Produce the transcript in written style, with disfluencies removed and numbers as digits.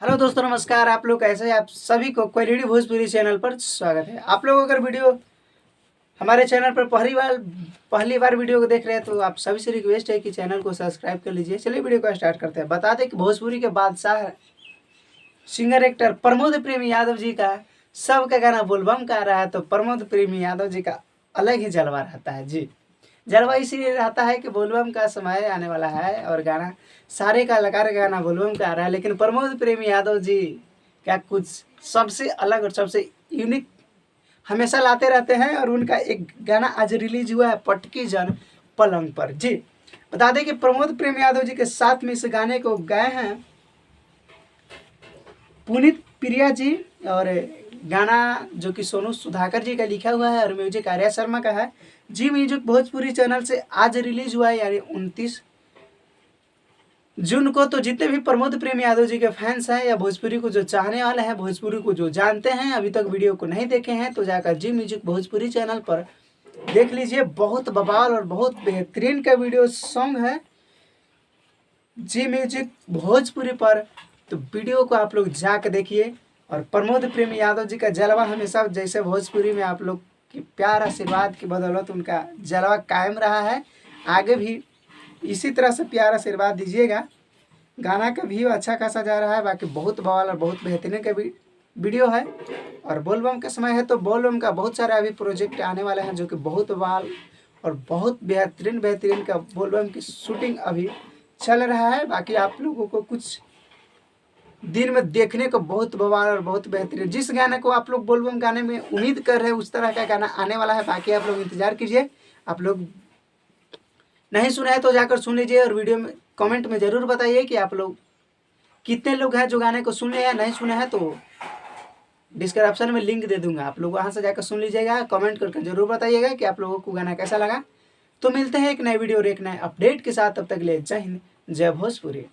Hello दोस्तों, नमस्कार। आप लोग कैसे हैं? आप सभी को क्वालिटी भोजपुरी चैनल पर स्वागत है। आप लोग अगर वीडियो हमारे चैनल पर पहली बार वीडियो को देख रहे हैं तो आप सभी से रिक्वेस्ट है कि चैनल को सब्सक्राइब कर लीजिए। चलिए वीडियो को स्टार्ट करते हैं। बता दें कि भोजपुरी के बादशाह सिंगर एक्टर प्रमोद प्रेमी यादव जी का सबका गाना बोलबम का आ रहा है, तो प्रमोद प्रेमी यादव जी का अलग ही जलवा रहता है जी। जलवा इसीलिए रहता है कि बोलबम का समय आने वाला है और गाना सारे का लगा गाना बोलबम का आ रहा है, लेकिन प्रमोद प्रेमी यादव जी का कुछ सबसे अलग और सबसे यूनिक हमेशा लाते रहते हैं। और उनका एक गाना आज रिलीज हुआ है, पटकी जन पलंग पर जी। बता दें कि प्रमोद प्रेमी यादव जी के साथ में इस गाने को गाए हैं पुनीत प्रिया जी, और गाना जो कि सोनू सुधाकर जी का लिखा हुआ है और म्यूजिक आर्या शर्मा का है। जी म्यूजिक भोजपुरी चैनल से आज रिलीज हुआ है, यानी 29 जून को। तो जितने भी प्रमोद प्रेम यादव जी के फैंस हैं या भोजपुरी को जो चाहने वाले हैं, भोजपुरी को जो जानते हैं, अभी तक वीडियो को नहीं देखे हैं तो जाकर जी म्यूजिक भोजपुरी चैनल पर देख लीजिए। बहुत बवाल और बहुत बेहतरीन का वीडियो सॉन्ग है जी म्यूजिक भोजपुरी पर। तो वीडियो को आप लोग जाकर देखिए। और प्रमोद प्रेमी यादव जी का जलवा हमेशा जैसे भोजपुरी में आप लोग की प्यार आशीर्वाद की बदौलत उनका जलवा कायम रहा है, आगे भी इसी तरह से प्यार आशीर्वाद दीजिएगा। गाना का व्यू अच्छा खासा जा रहा है, बाकी बहुत बवाल और बहुत बेहतरीन का भी वीडियो है। और बोलबम का समय है तो बोलबम का बहुत सारे अभी प्रोजेक्ट आने वाले हैं जो कि बहुत बवाल और बहुत बेहतरीन का बोलबम की शूटिंग अभी चल रहा है। बाकी आप लोगों को कुछ दिन में देखने को बहुत बवाल और बहुत बेहतरीन, जिस गाने को आप लोग बोलबम गाने में उम्मीद कर रहे हैं उस तरह का गाना आने वाला है। बाकी आप लोग इंतजार कीजिए। आप लोग नहीं सुना है तो जाकर सुन लीजिए और वीडियो में कमेंट में ज़रूर बताइए कि आप लोग कितने लोग हैं जो गाने को सुने या नहीं सुने हैं। तो डिस्क्रिप्शन में लिंक दे दूंगा, आप लोग वहां से जाकर सुन लीजिएगा। कमेंट करके ज़रूर बताइएगा कि आप लोगों को गाना कैसा लगा। तो मिलते हैं एक नए वीडियो और एक नए अपडेट के साथ। तब तक के लिए जय हिंद, जय भोजपुरी।